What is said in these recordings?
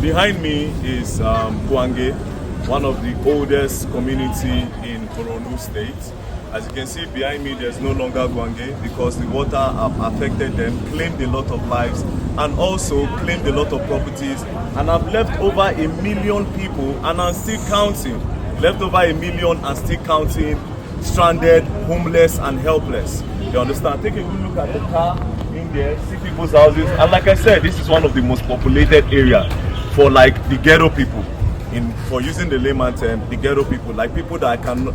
Behind me is Gwange, one of the oldest community in Borno State. As you can see behind me, there's no longer Gwange because the water have affected them, claimed a lot of lives, and also claimed a lot of properties, and have left over 1 million people, and I'm still counting. Left over 1 million and still counting, stranded, homeless, and helpless. You understand? Take a good look at the car in there, see people's houses, and like I said, this is one of the most populated areas for like the ghetto people. For using the layman term, the ghetto people, like people that cannot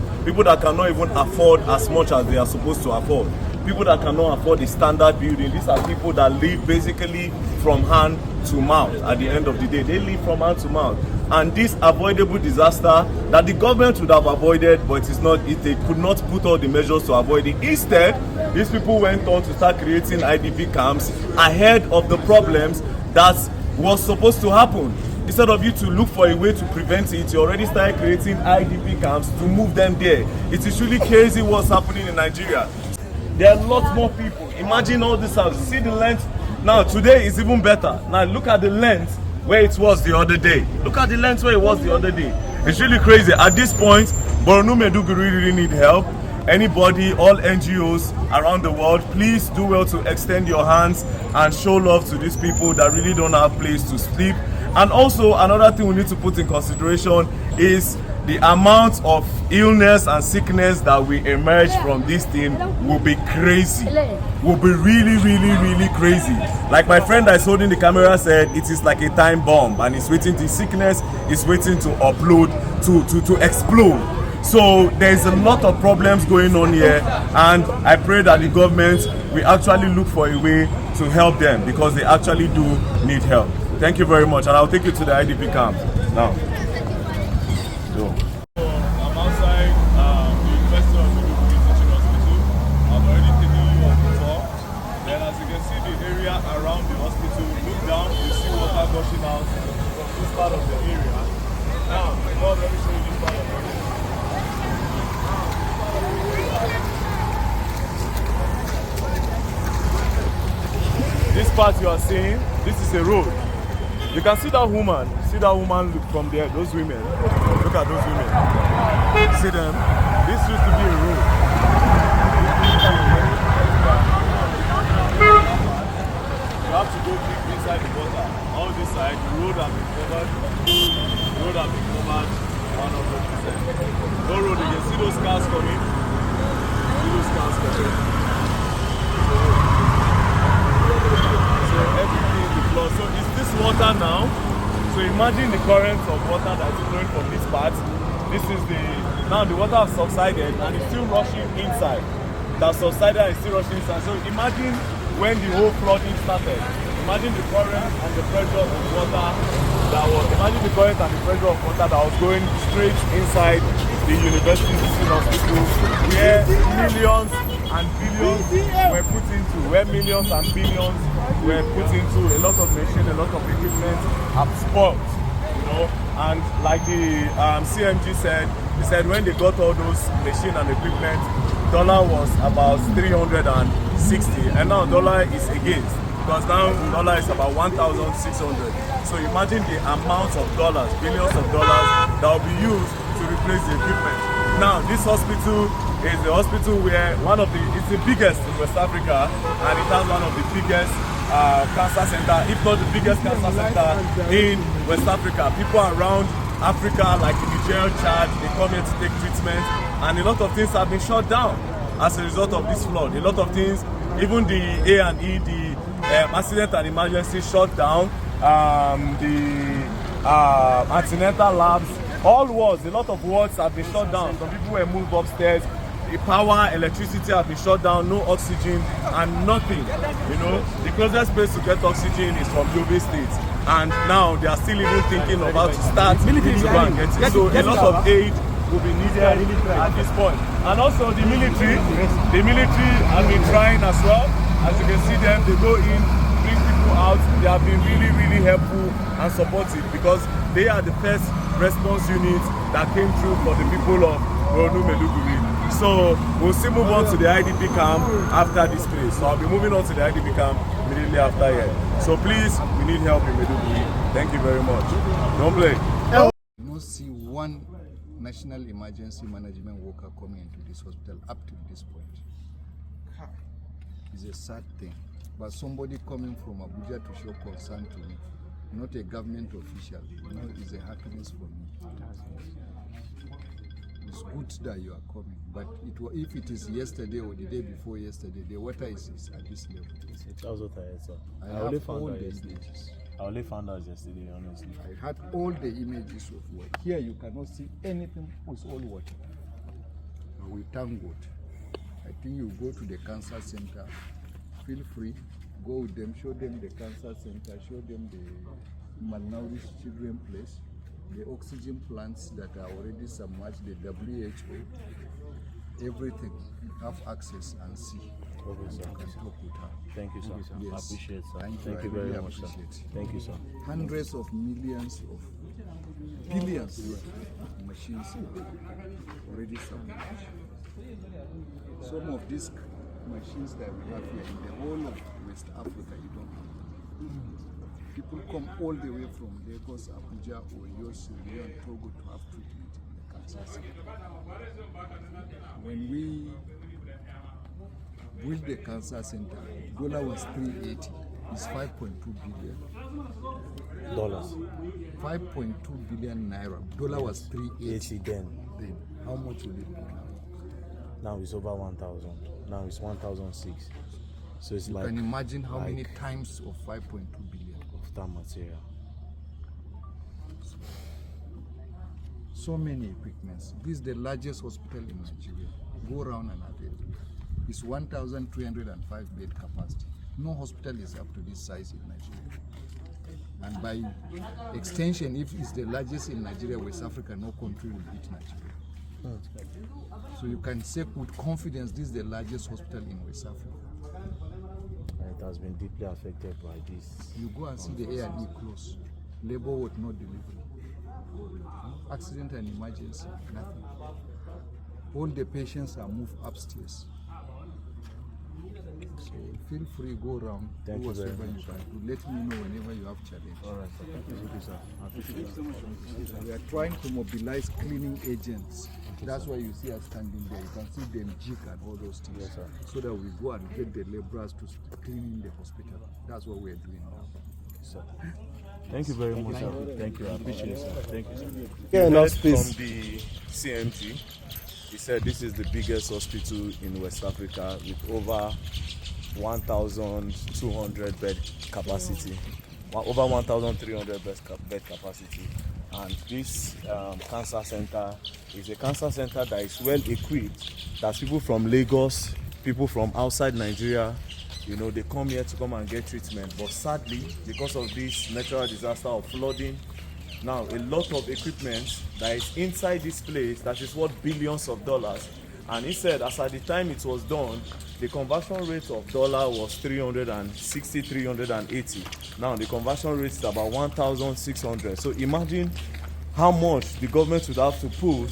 even afford as much as they are supposed to afford. People that cannot afford the standard building. These are people that live basically from hand to mouth. At the end of the day, they live from hand to mouth. And this avoidable disaster that the government would have avoided, but they could not put all the measures to avoid it. Instead, these people went on to start creating IDP camps ahead of the problems that was supposed to happen. Instead of you to look for a way to prevent it, you already started creating IDP camps to move them there. It is really crazy what's happening in Nigeria. There are lots more people. Imagine all this house. See the length. Now today is even better. Now look at the length where it was the other day. Look at the length where it was the other day. It's really crazy. At this point, Borno Maiduguri really need help. Anybody, all NGOs around the world, please do well to extend your hands and show love to these people that really don't have a place to sleep. And also another thing we need to put in consideration is the amount of illness and sickness that will emerge from this thing will be crazy. Will be really crazy. Like my friend that is holding the camera said, it is like a time bomb, and it's waiting. The sickness is waiting to upload, to explode. So there's a lot of problems going on here, and I pray that the government will actually look for a way to help them, because they actually do need help. Thank you very much, and I'll take you to the IDP camp now. So I'm outside the University of Maiduguri Teaching Hospital. I've already taken you on the tour. Then as you can see the area around the hospital, look down, you see water gushing out from this part of the area. Now, God, let me show you this part of the area. This part you are seeing, this is a road. You can see that woman look from there, those women. Look at those women. See them? This used to be a road. You have to go deep inside the water. All this side, the road has been covered. The road has been covered 100%. No road, you can see those cars coming. See those cars coming. So everything is the floor. So is this water now? So imagine the current of water that is flowing from this part. This is now the water has subsided and it's still rushing inside. That subsided and it's still rushing inside. So imagine when the whole flooding started. Imagine the current and the pressure of water that was going straight inside the University Teaching Hospital, where millions and billions were put into, a lot of machines, a lot of equipment have spoiled, you know. And like the CMG said, he said when they got all those machines and equipment, dollar was about 360, and now dollar is against, because now dollar is about 1,600. So imagine the amount of dollars, billions of dollars that will be used to replace the equipment. Now this hospital is the hospital where it's the biggest in West Africa, and it has one of the biggest cancer center, if not the biggest cancer center in West Africa. People around Africa, like in Nigeria, Chad, they come here to take treatment, and a lot of things have been shut down as a result of this flood. A lot of things, even the A&E, the accident and emergency shut down, the antenatal labs, a lot of wards have been shut down. Some people were moved upstairs. The power, electricity have been shut down, no oxygen and nothing. You know, the closest place to get oxygen is from Yobe State, and now they are still even thinking of how to start to go and get it. So a lot of aid will be needed at this point. And also the military have been trying as well. As you can see them, they go in, bring people out. They have been really helpful and supportive, because they are the first response unit that came through for the people of Borno, Maiduguri. So we'll still move on to the IDP camp after this place. So I'll be moving on to the IDP camp immediately after here. So please, we need help in Maiduguri. Thank you very much. Don't play. You don't see one national emergency management worker coming into this hospital up to this point. It's a sad thing. But somebody coming from Abuja to show concern to me, not a government official, is a happiness for me. It's good that you are coming, but if it is yesterday or the day before yesterday, the water is at this level. That's what I heard, sir. I only found the images. I only found out yesterday, honestly. I had all the images of water. Here you cannot see anything, it's all water. But we thank God. I think you go to the cancer center, feel free, go with them, show them the cancer center, show them the malnourished children place, the oxygen plants that are already submerged, the WHO, everything. Have access and see. Okay, sir. You can talk with her. Thank you, sir. Yes. I appreciate it, sir. Thank you really very much, sir. Thank you, sir. Hundreds of millions of billions of machines already submerged. Some of these machines that we have here in the whole of West Africa, you don't have. People come all the way from Lagos, Abuja, Oyo, Sierra Leone, Togo to have treatment in the cancer center. When we built the cancer center, dollar was 380. It's 5.2 billion. Dollars. 5.2 billion naira. Dollar was 380 then. Then how much will it be now? Now it's over 1,000. Now it's 1,006. So it's You like can imagine how many times of 5.2 billion. of that material. So many equipments. This is the largest hospital in Nigeria. Go around and avail. It's 1,305 bed capacity. No hospital is up to this size in Nigeria. And by extension, if it's the largest in Nigeria, West Africa, no country will beat Nigeria. So you can say with confidence this is the largest hospital in West Africa. It has been deeply affected by this. You go and see the A&E close. Labor ward, no delivery. Accident and emergency, nothing. All the patients are moved upstairs. So feel free, go around, Thank do you very whatever much. you can do. Let me know whenever you have challenge. All right, sir. Thank you, sir. I appreciate it. We are trying to mobilize cleaning agents. That's why you see us standing there. You can see them jig and all those things. Yes, sir. So that we go and get the laborers to clean the hospital. That's what we're doing now. Sir. Thank you very much, sir. Thank you. I appreciate it, sir. Thank you, sir. Yeah, enough space. From the CMG, he said this is the biggest hospital in West Africa with over 1,200 bed capacity, over 1,300 bed capacity. And this cancer center is a cancer center that is well equipped. That people from Lagos, people from outside Nigeria, they come here to come and get treatment. But sadly, because of this natural disaster of flooding, now a lot of equipment that is inside this place that is worth billions of dollars. And he said as at the time it was done, the conversion rate of dollar was 360, 380. Now the conversion rate is about 1,600. So imagine how much the government would have to put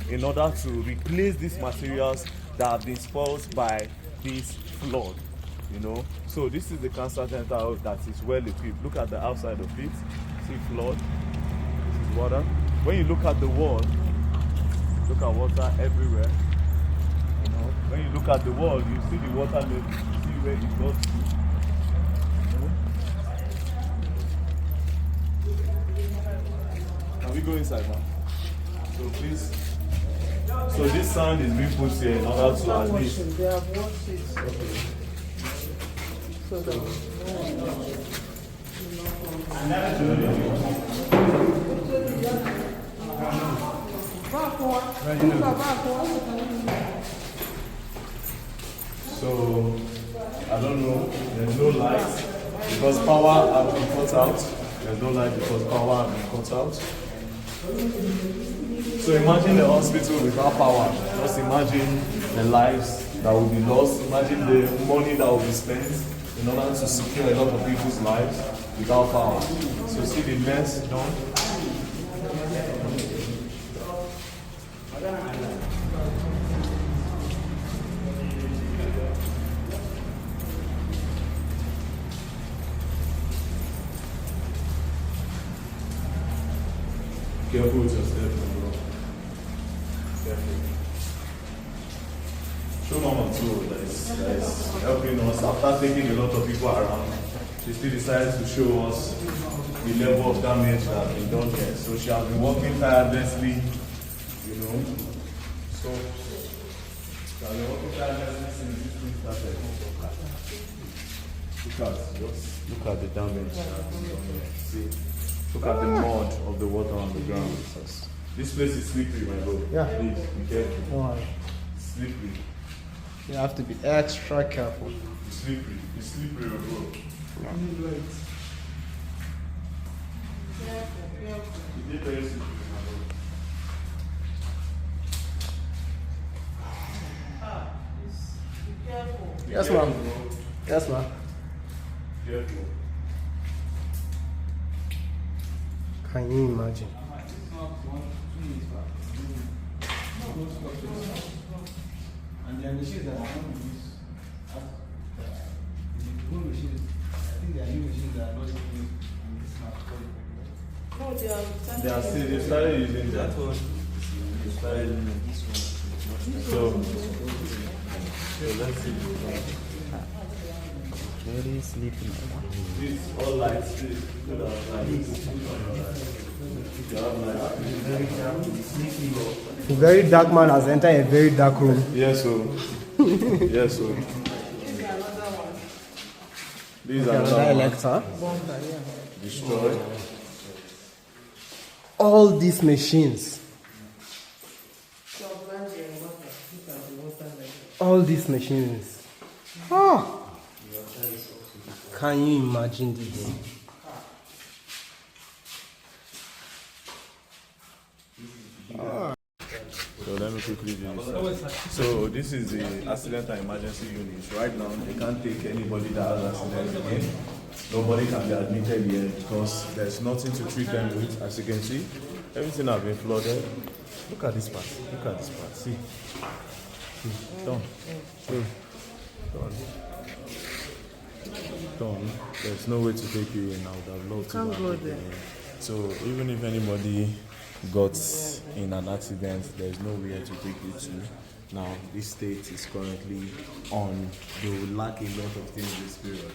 in order to replace these materials that have been spoiled by this flood. So this is the cancer center that is well equipped. Look at the outside of it. See flood. This is water. When you look at the wall, look at water everywhere. When you look at the wall, you see the water level, you see where it goes to. Can we go inside now? So please. So this sand is being put here in order to at least. They have washed it. Okay. So that So I don't know, there's no light because power has been cut out. There's no light because power has been cut out. So imagine the hospital without power. Just imagine the lives that will be lost. Imagine the money that will be spent in order to secure a lot of people's lives without power. So see the mess done. Careful with your step, bro. Careful. Show Mama too that is helping us. After taking a lot of people around, she still decided to show us the level of damage that has been done here. So she has been working tirelessly, you know. So she has been working tirelessly since this thing started. Look at the damage that has been done here. See? Look at the mud of the water on the ground. This place is slippery, my bro. Yeah. Please be careful. Oh, Slippery. you have to be extra careful. It's slippery. It's slippery, bro. It did very slippery, my bro. Be Yes, careful, ma'am. bro. Yes, ma'am. Careful. Can you imagine? And there are machines that are not used. The old machines, I think there are new machines that are not used in this market. No, they are They are still, they started using that. They started using this one. So let's see. Very sleepy. This all lights. This good as lights. You have lights. A very dark man has entered a very dark room. Yes, so. Yes, so. These are Another another elector. destroyed. All these machines. All these machines. Oh. Can you imagine this? So let me quickly do this. So this is the accident and emergency unit. Right now, they can't take anybody that has accident again. Nobody can be admitted here because there's nothing to treat them with. As you can see, everything has been flooded. Look at this part. Look at this part. See. Done. Done. There's no way to take you in. I would have loved to. Can't go take you there. in. So even if anybody got in an accident, there's nowhere to take you to. Now, this state is currently on. They will lack a lot of things this period.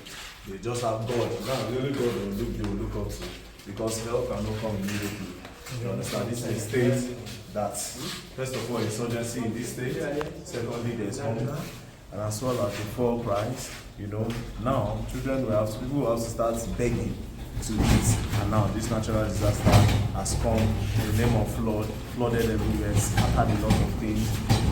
They just have God. Now, the only God they will look up to, because help cannot come immediately. You understand? This is a state that, first of all, insurgency in this state. Secondly, there's hunger, and as well as the fuel price. You know, now people will have to start begging to eat, and now this natural disaster has come in the name of flooded everywhere, scattered a lot of things,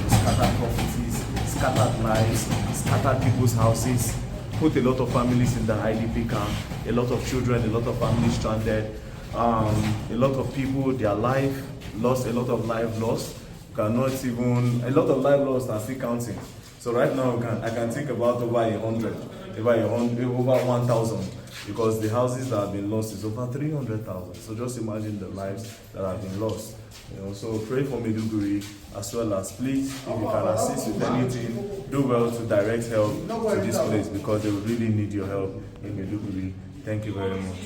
scattered properties, scattered lives, scattered people's houses, put a lot of families in the IDP camp, a lot of children, a lot of families stranded, a lot of people, their life lost, a lot of life lost, cannot even, a lot of life lost are still counting. So right now I can think about over 100, over 1,000. Because the houses that have been lost is over 300,000. So just imagine the lives that have been lost. You know, so pray for Maiduguri, as well as please, if you can assist with anything, do well to direct help to this place, because they will really need your help in Maiduguri. Thank you very much.